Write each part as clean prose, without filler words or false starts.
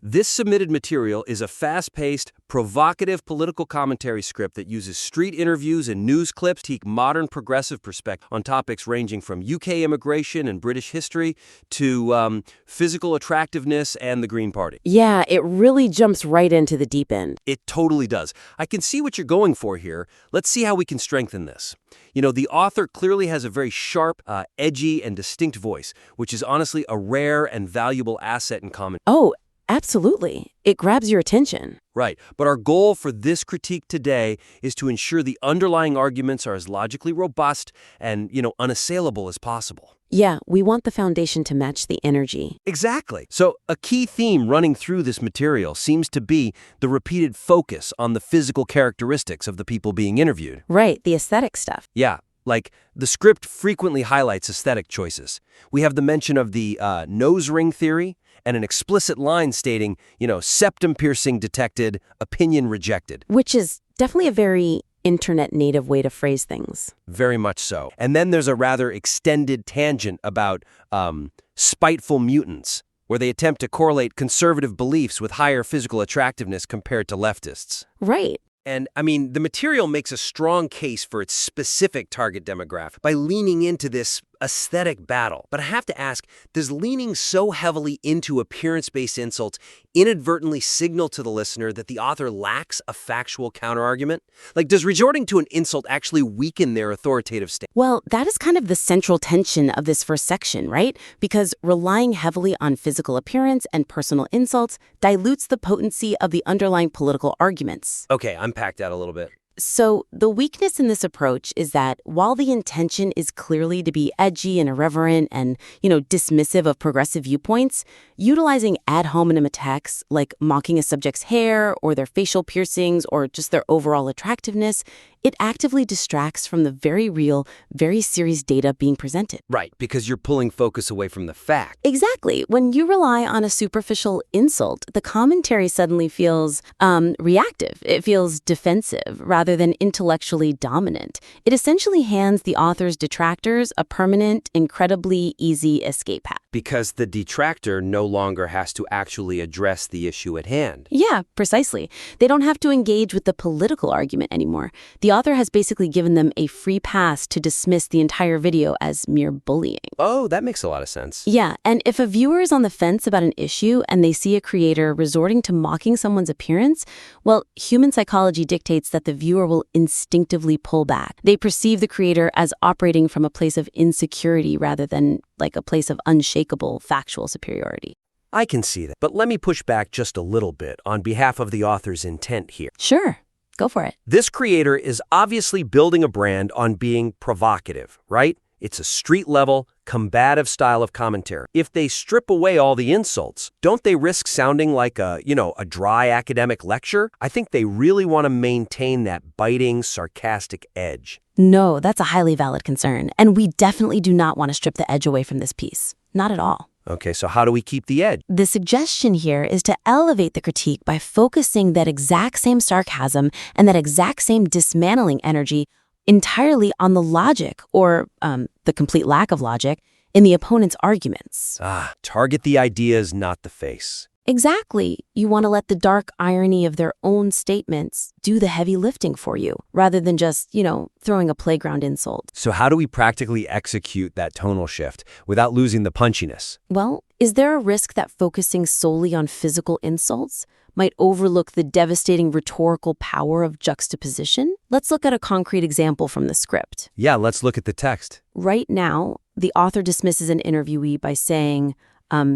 This submitted material is a fast-paced, provocative political commentary script that uses street interviews and news clips to take modern progressive perspective on topics ranging from UK immigration and British history to physical attractiveness and the Green Party. Yeah, it really jumps right into the deep end. It totally does. I can see what you're going for here. Let's see how we can strengthen this. You know, the author clearly has a very sharp, edgy, and distinct voice, which is honestly a rare and valuable asset in commentary. Oh, absolutely. It grabs your attention. Right. But our goal for this critique today is to ensure the underlying arguments are as logically robust and, unassailable as possible. Yeah, we want the foundation to match the energy. Exactly. So a key theme running through this material seems to be the repeated focus on the physical characteristics of the people being interviewed. Right, the aesthetic stuff. Yeah. Like, the script frequently highlights aesthetic choices. We have the mention of the nose ring theory and an explicit line stating, septum piercing detected, opinion rejected. Which is definitely a very internet native way to phrase things. Very much so. And then there's a rather extended tangent about spiteful mutants, where they attempt to correlate conservative beliefs with higher physical attractiveness compared to leftists. Right. And, the material makes a strong case for its specific target demographic by leaning into this aesthetic battle. But I have to ask, does leaning so heavily into appearance-based insults inadvertently signal to the listener that the author lacks a factual counterargument? Like, does resorting to an insult actually weaken their authoritative stance? Well, that is kind of the central tension of this first section, right? Because relying heavily on physical appearance and personal insults dilutes the potency of the underlying political arguments. Okay, unpack that a little bit. So the weakness in this approach is that while the intention is clearly to be edgy and irreverent and, dismissive of progressive viewpoints, utilizing ad hominem attacks like mocking a subject's hair or their facial piercings or just their overall attractiveness, it actively distracts from the very real, very serious data being presented. Right, because you're pulling focus away from the fact. Exactly. When you rely on a superficial insult, the commentary suddenly feels reactive. It feels defensive rather than intellectually dominant. It essentially hands the author's detractors a permanent, incredibly easy escape path. Because the detractor no longer has to actually address the issue at hand. Yeah, precisely. They don't have to engage with the political argument anymore. The author has basically given them a free pass to dismiss the entire video as mere bullying. Oh, that makes a lot of sense. Yeah, and if a viewer is on the fence about an issue and they see a creator resorting to mocking someone's appearance, well, human psychology dictates that the viewer will instinctively pull back. They perceive the creator as operating from a place of insecurity rather than like a place of unshakable factual superiority. I can see that. But let me push back just a little bit on behalf of the author's intent here. Sure. Go for it. This creator is obviously building a brand on being provocative, right? It's a street-level, combative style of commentary. If they strip away all the insults, don't they risk sounding like a dry academic lecture? I think they really want to maintain that biting, sarcastic edge. No, that's a highly valid concern. And we definitely do not want to strip the edge away from this piece. Not at all. Okay, so how do we keep the edge? The suggestion here is to elevate the critique by focusing that exact same sarcasm and that exact same dismantling energy entirely on the logic, or the complete lack of logic, in the opponent's arguments. Target the ideas, not the face. Exactly. You want to let the dark irony of their own statements do the heavy lifting for you, rather than just, throwing a playground insult. So how do we practically execute that tonal shift without losing the punchiness? Well, is there a risk that focusing solely on physical insults might overlook the devastating rhetorical power of juxtaposition? Let's look at a concrete example from the script. Yeah, let's look at the text. Right now, the author dismisses an interviewee by saying,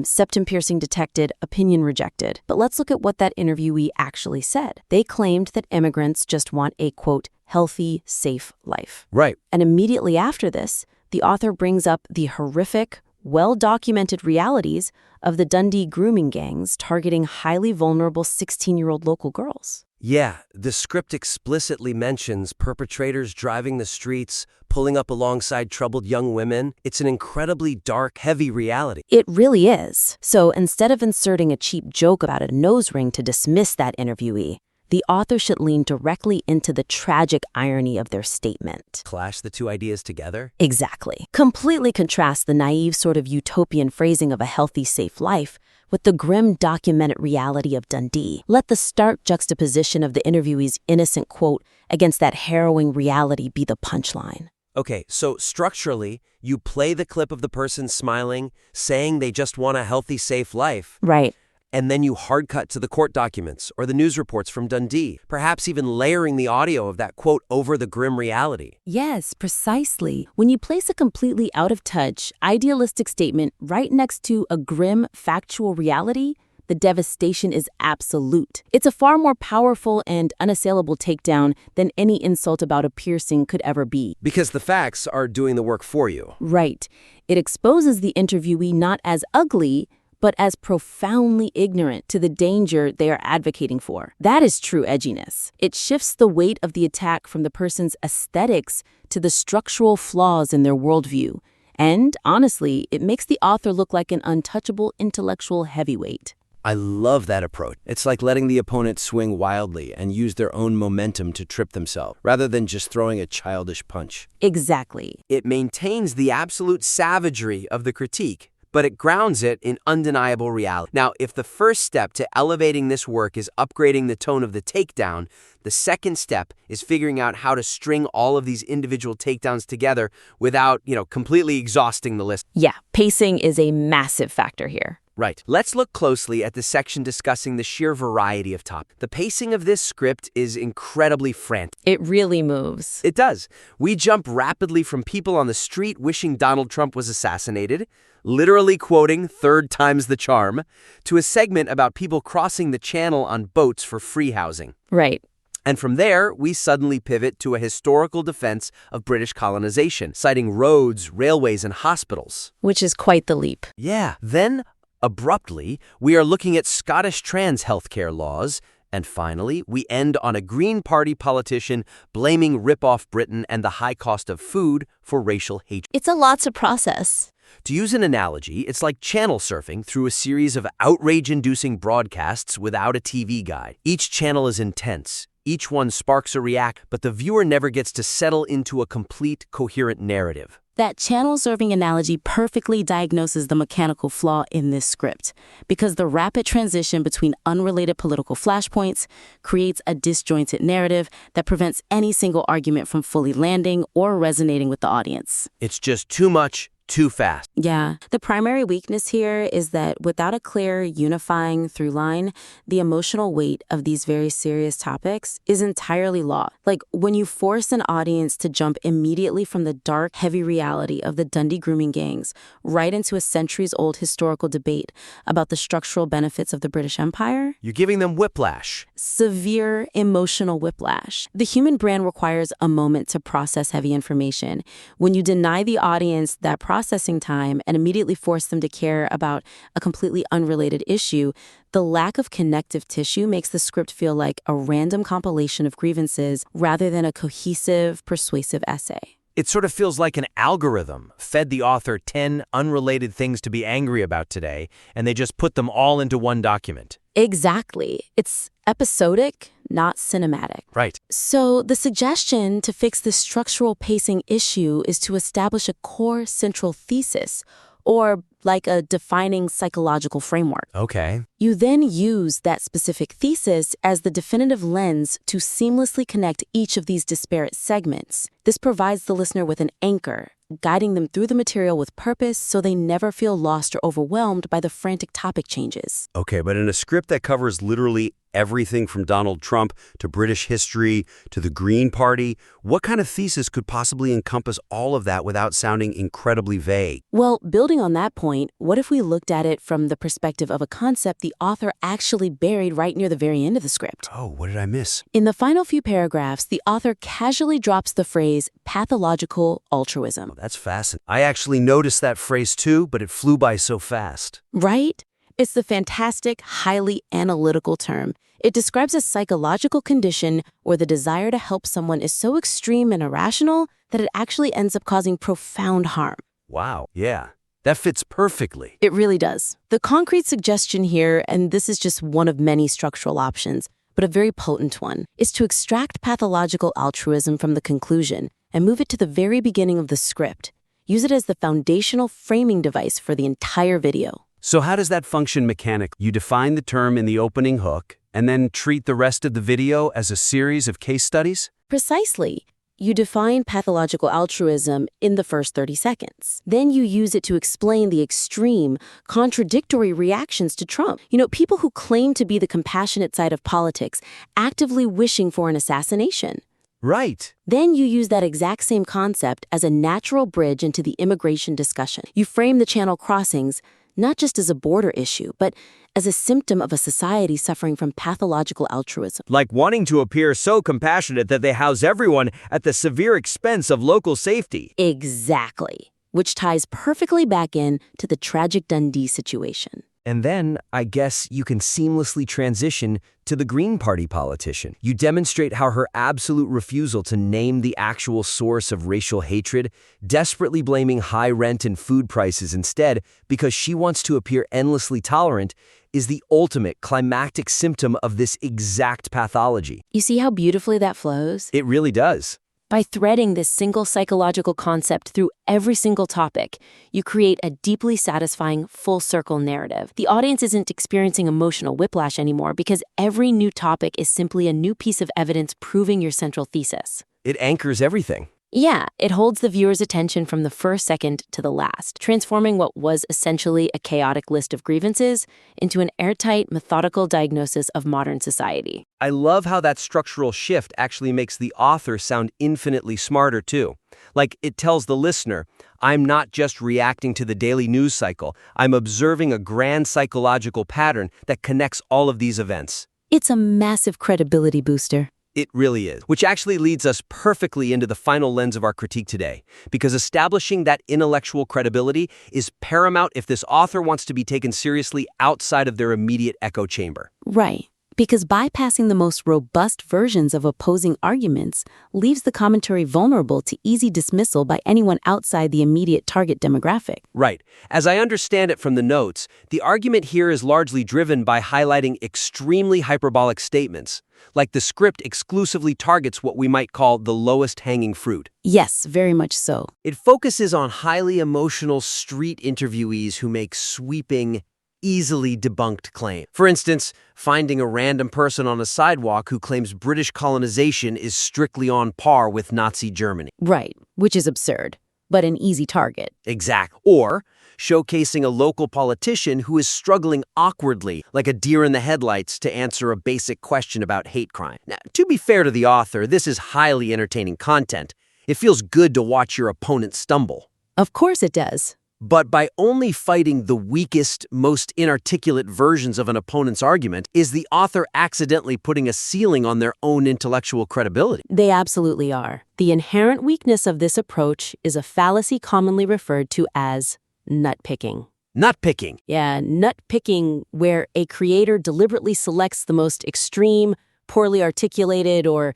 septum piercing detected, opinion rejected. But let's look at what that interviewee actually said. They claimed that immigrants just want a, quote, healthy, safe life. Right. And immediately after this, the author brings up the horrific, well-documented realities of the Dundee grooming gangs targeting highly vulnerable 16-year-old local girls. Yeah, the script explicitly mentions perpetrators driving the streets, pulling up alongside troubled young women. It's an incredibly dark, heavy reality. It really is. So instead of inserting a cheap joke about a nose ring to dismiss that interviewee, the author should lean directly into the tragic irony of their statement. Clash the two ideas together? Exactly. Completely contrast the naive sort of utopian phrasing of a healthy, safe life with the grim documented reality of Dundee. Let the stark juxtaposition of the interviewee's innocent quote against that harrowing reality be the punchline. Okay, so structurally, you play the clip of the person smiling, saying they just want a healthy, safe life. Right. And then you hard cut to the court documents or the news reports from Dundee, perhaps even layering the audio of that quote over the grim reality. Yes, precisely. When you place a completely out-of-touch, idealistic statement right next to a grim, factual reality, the devastation is absolute. It's a far more powerful and unassailable takedown than any insult about a piercing could ever be. Because the facts are doing the work for you. Right. It exposes the interviewee not as ugly, but as profoundly ignorant to the danger they are advocating for. That is true edginess. It shifts the weight of the attack from the person's aesthetics to the structural flaws in their worldview. And, honestly, it makes the author look like an untouchable intellectual heavyweight. I love that approach. It's like letting the opponent swing wildly and use their own momentum to trip themselves, rather than just throwing a childish punch. Exactly. It maintains the absolute savagery of the critique, but it grounds it in undeniable reality. Now, if the first step to elevating this work is upgrading the tone of the takedown, the second step is figuring out how to string all of these individual takedowns together without, completely exhausting the list. Yeah, pacing is a massive factor here. Right. Let's look closely at the section discussing the sheer variety of topics. The pacing of this script is incredibly frantic. It really moves. It does. We jump rapidly from people on the street wishing Donald Trump was assassinated, literally quoting "third time's the charm," to a segment about people crossing the channel on boats for free housing. Right. And from there, we suddenly pivot to a historical defense of British colonization, citing roads, railways, and hospitals. Which is quite the leap. Yeah. Then, abruptly, we are looking at Scottish trans healthcare laws, and finally, we end on a Green Party politician blaming rip-off Britain and the high cost of food for racial hatred. It's a lot to process. To use an analogy, it's like channel surfing through a series of outrage-inducing broadcasts without a TV guide. Each channel is intense. Each one sparks a react, but the viewer never gets to settle into a complete, coherent narrative. That channel surfing analogy perfectly diagnoses the mechanical flaw in this script, because the rapid transition between unrelated political flashpoints creates a disjointed narrative that prevents any single argument from fully landing or resonating with the audience. It's just too much, too fast. Yeah. The primary weakness here is that without a clear unifying through line, the emotional weight of these very serious topics is entirely lost. Like when you force an audience to jump immediately from the dark, heavy reality of the Dundee grooming gangs right into a centuries-old historical debate about the structural benefits of the British Empire, You're giving them whiplash. severe emotional whiplash. The human brain requires a moment to process heavy information. When you deny the audience that processing time and immediately force them to care about a completely unrelated issue, the lack of connective tissue makes the script feel like a random compilation of grievances rather than a cohesive, persuasive essay. It sort of feels like an algorithm fed the author 10 unrelated things to be angry about today, and they just put them all into one document. Exactly. It's episodic, not cinematic. Right. So the suggestion to fix this structural pacing issue is to establish a core central thesis, or like a defining psychological framework. Okay. You then use that specific thesis as the definitive lens to seamlessly connect each of these disparate segments. This provides the listener with an anchor, guiding them through the material with purpose so they never feel lost or overwhelmed by the frantic topic changes. Okay, but in a script that covers literally everything from Donald Trump to British history to the Green Party, what kind of thesis could possibly encompass all of that without sounding incredibly vague? Well, building on that point, what if we looked at it from the perspective of a concept the author actually buried right near the very end of the script? Oh, what did I miss? In the final few paragraphs, the author casually drops the phrase pathological altruism. Oh, that's fascinating. I actually noticed that phrase too, but it flew by so fast. Right? It's the fantastic, highly analytical term. It describes a psychological condition where the desire to help someone is so extreme and irrational that it actually ends up causing profound harm. Wow, yeah. That fits perfectly. It really does. The concrete suggestion here, and this is just one of many structural options, but a very potent one, is to extract pathological altruism from the conclusion and move it to the very beginning of the script. Use it as the foundational framing device for the entire video. So how does that function mechanically? You define the term in the opening hook and then treat the rest of the video as a series of case studies? Precisely. You define pathological altruism in the first 30 seconds. Then you use it to explain the extreme, contradictory reactions to Trump. People who claim to be the compassionate side of politics, actively wishing for an assassination. Right. Then you use that exact same concept as a natural bridge into the immigration discussion. You frame the channel crossings not just as a border issue, but as a symptom of a society suffering from pathological altruism. Like wanting to appear so compassionate that they house everyone at the severe expense of local safety. Exactly. Which ties perfectly back in to the tragic Dundee situation. And then, I guess, you can seamlessly transition to the Green Party politician. You demonstrate how her absolute refusal to name the actual source of racial hatred, desperately blaming high rent and food prices instead because she wants to appear endlessly tolerant, is the ultimate climactic symptom of this exact pathology. You see how beautifully that flows? It really does. By threading this single psychological concept through every single topic, you create a deeply satisfying full-circle narrative. The audience isn't experiencing emotional whiplash anymore because every new topic is simply a new piece of evidence proving your central thesis. It anchors everything. Yeah, it holds the viewer's attention from the first second to the last, transforming what was essentially a chaotic list of grievances into an airtight, methodical diagnosis of modern society. I love how that structural shift actually makes the author sound infinitely smarter, too. Like, it tells the listener, I'm not just reacting to the daily news cycle, I'm observing a grand psychological pattern that connects all of these events. It's a massive credibility booster. It really is. Which actually leads us perfectly into the final lens of our critique today, because establishing that intellectual credibility is paramount if this author wants to be taken seriously outside of their immediate echo chamber. Right. Because bypassing the most robust versions of opposing arguments leaves the commentary vulnerable to easy dismissal by anyone outside the immediate target demographic. Right. As I understand it from the notes, the argument here is largely driven by highlighting extremely hyperbolic statements, like the script exclusively targets what we might call the lowest hanging fruit. Yes, very much so. It focuses on highly emotional street interviewees who make sweeping, easily debunked claim. For instance, finding a random person on a sidewalk who claims British colonization is strictly on par with Nazi Germany. Right, which is absurd, but an easy target. Exact. Or showcasing a local politician who is struggling awkwardly, like a deer in the headlights, to answer a basic question about hate crime. Now, to be fair to the author, this is highly entertaining content. It feels good to watch your opponent stumble. Of course it does. But by only fighting the weakest, most inarticulate versions of an opponent's argument, is the author accidentally putting a ceiling on their own intellectual credibility? They absolutely are. The inherent weakness of this approach is a fallacy commonly referred to as nut-picking. Nut-picking? Yeah, nut-picking, where a creator deliberately selects the most extreme, poorly articulated, or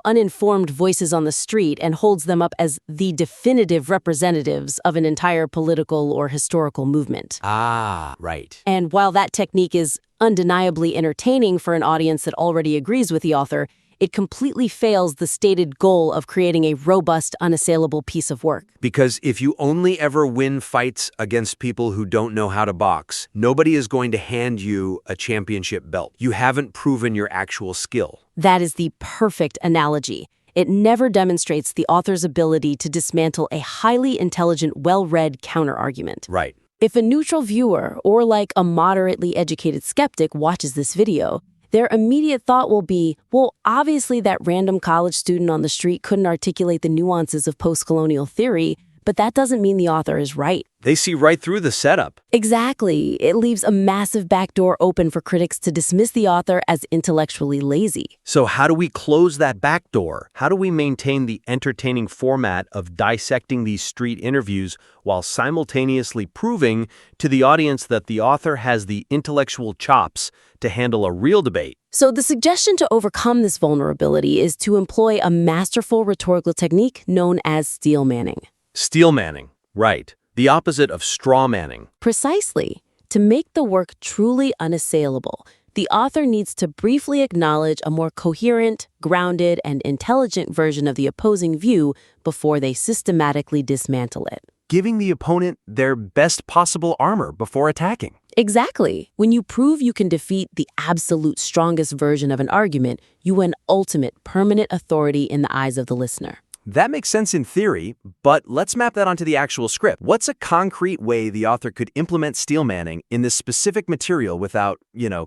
uninformed voices on the street and holds them up as the definitive representatives of an entire political or historical movement. Ah, right. And while that technique is undeniably entertaining for an audience that already agrees with the author, it completely fails the stated goal of creating a robust, unassailable piece of work. Because if you only ever win fights against people who don't know how to box, nobody is going to hand you a championship belt. You haven't proven your actual skill. That is the perfect analogy. It never demonstrates the author's ability to dismantle a highly intelligent, well-read counterargument. Right. If a neutral viewer, or like a moderately educated skeptic, watches this video, their immediate thought will be, well, obviously that random college student on the street couldn't articulate the nuances of post-colonial theory, but that doesn't mean the author is right. They see right through the setup. Exactly. It leaves a massive backdoor open for critics to dismiss the author as intellectually lazy. So how do we close that back door? How do we maintain the entertaining format of dissecting these street interviews while simultaneously proving to the audience that the author has the intellectual chops to handle a real debate? So the suggestion to overcome this vulnerability is to employ a masterful rhetorical technique known as Steelmanning. Steelmanning, right. The opposite of straw manning. Precisely. To make the work truly unassailable, The author needs to briefly acknowledge a more coherent, grounded, and intelligent version of the opposing view before they systematically dismantle it. Giving the opponent their best possible armor before attacking. Exactly. When you prove you can defeat the absolute strongest version of an argument, you win ultimate, permanent authority in the eyes of the listener. That makes sense in theory, but let's map that onto the actual script. What's a concrete way the author could implement Steelmanning in this specific material without,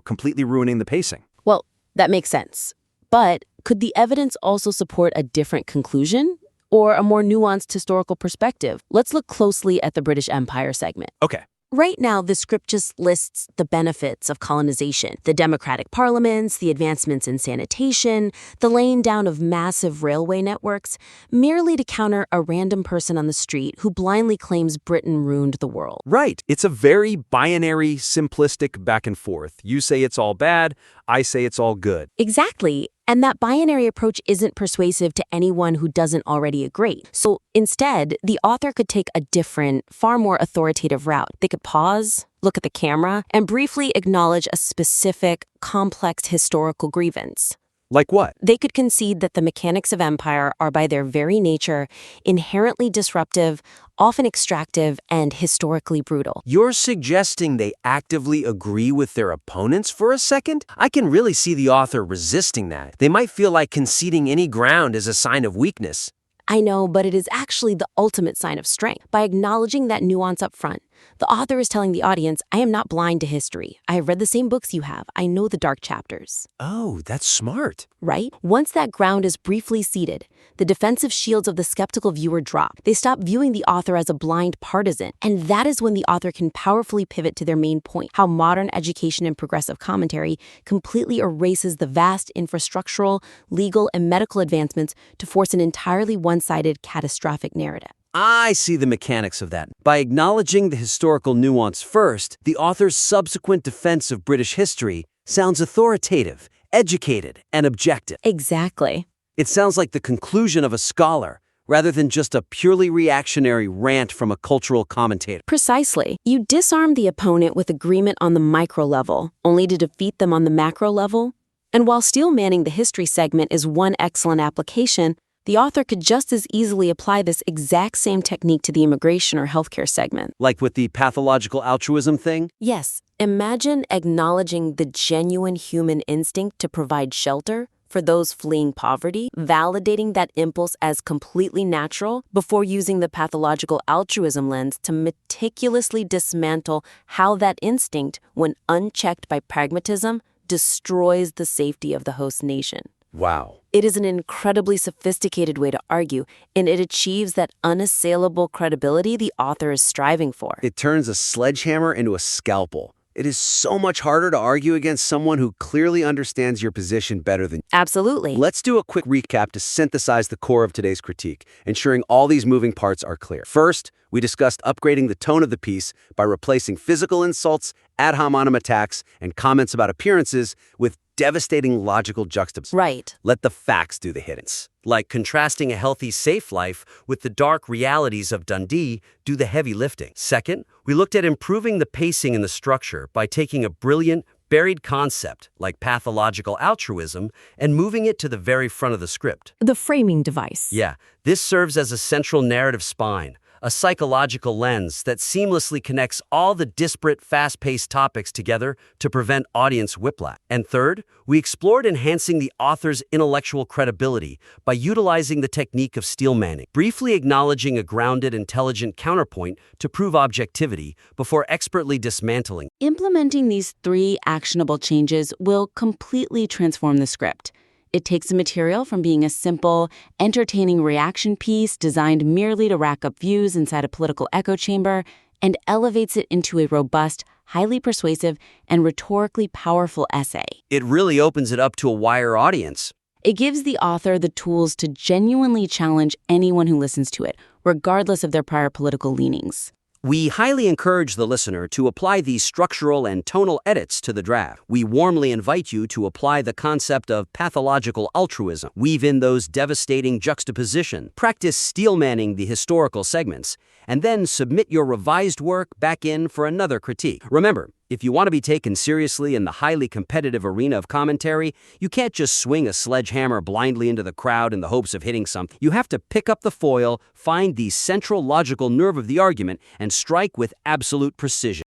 completely ruining the pacing? Well, that makes sense. But could the evidence also support a different conclusion or a more nuanced historical perspective? Let's look closely at the British Empire segment. Okay. Right now, the script just lists the benefits of colonization, the democratic parliaments, the advancements in sanitation, the laying down of massive railway networks, merely to counter a random person on the street who blindly claims Britain ruined the world. Right. It's a very binary, simplistic back and forth. You say it's all bad, I say it's all good. Exactly. And that binary approach isn't persuasive to anyone who doesn't already agree. So instead, the author could take a different, far more authoritative route. They could pause, look at the camera, and briefly acknowledge a specific, complex historical grievance. Like what? They could concede that the mechanics of empire are by their very nature inherently disruptive, often extractive, and historically brutal. You're suggesting they actively agree with their opponents for a second? I can really see the author resisting that. They might feel like conceding any ground is a sign of weakness. I know, but it is actually the ultimate sign of strength. By acknowledging that nuance up front, the author is telling the audience, I am not blind to history. I have read the same books you have. I know the dark chapters. Oh, that's smart. Right? Once that ground is briefly seated, the defensive shields of the skeptical viewer drop. They stop viewing the author as a blind partisan. And that is when the author can powerfully pivot to their main point, how modern education and progressive commentary completely erases the vast infrastructural, legal, and medical advancements to force an entirely one-sided, catastrophic narrative. I see the mechanics of that. By acknowledging the historical nuance first, the author's subsequent defense of British history sounds authoritative, educated, and objective. Exactly. It sounds like the conclusion of a scholar, rather than just a purely reactionary rant from a cultural commentator. Precisely. You disarm the opponent with agreement on the micro level, only to defeat them on the macro level. And while Steelmanning the history segment is one excellent application, the author could just as easily apply this exact same technique to the immigration or healthcare segment. Like with the pathological altruism thing? Yes. Imagine acknowledging the genuine human instinct to provide shelter for those fleeing poverty, validating that impulse as completely natural before using the pathological altruism lens to meticulously dismantle how that instinct, when unchecked by pragmatism, destroys the safety of the host nation. Wow. It is an incredibly sophisticated way to argue, and it achieves that unassailable credibility the author is striving for. It turns a sledgehammer into a scalpel. It is so much harder to argue against someone who clearly understands your position better than you. Absolutely. Let's do a quick recap to synthesize the core of today's critique, ensuring all these moving parts are clear. First, we discussed upgrading the tone of the piece by replacing physical insults, ad hominem attacks, and comments about appearances with devastating logical juxtaposition. Right. Let the facts do the hitting. Like contrasting a healthy, safe life with the dark realities of Dundee do the heavy lifting. Second, we looked at improving the pacing and the structure by taking a brilliant, buried concept like pathological altruism and moving it to the very front of the script. The framing device. Yeah, this serves as a central narrative spine, a psychological lens that seamlessly connects all the disparate, fast-paced topics together to prevent audience whiplash. And third, we explored enhancing the author's intellectual credibility by utilizing the technique of Steelmanning, briefly acknowledging a grounded, intelligent counterpoint to prove objectivity before expertly dismantling. Implementing these 3 actionable changes will completely transform the script. It takes the material from being a simple, entertaining reaction piece designed merely to rack up views inside a political echo chamber and elevates it into a robust, highly persuasive, and rhetorically powerful essay. It really opens it up to a wider audience. It gives the author the tools to genuinely challenge anyone who listens to it, regardless of their prior political leanings. We highly encourage the listener to apply these structural and tonal edits to the draft. We warmly invite you to apply the concept of pathological altruism, weave in those devastating juxtapositions, practice Steelmanning the historical segments, and then submit your revised work back in for another critique. Remember, if you want to be taken seriously in the highly competitive arena of commentary, you can't just swing a sledgehammer blindly into the crowd in the hopes of hitting something. You have to pick up the foil, find the central logical nerve of the argument, and strike with absolute precision.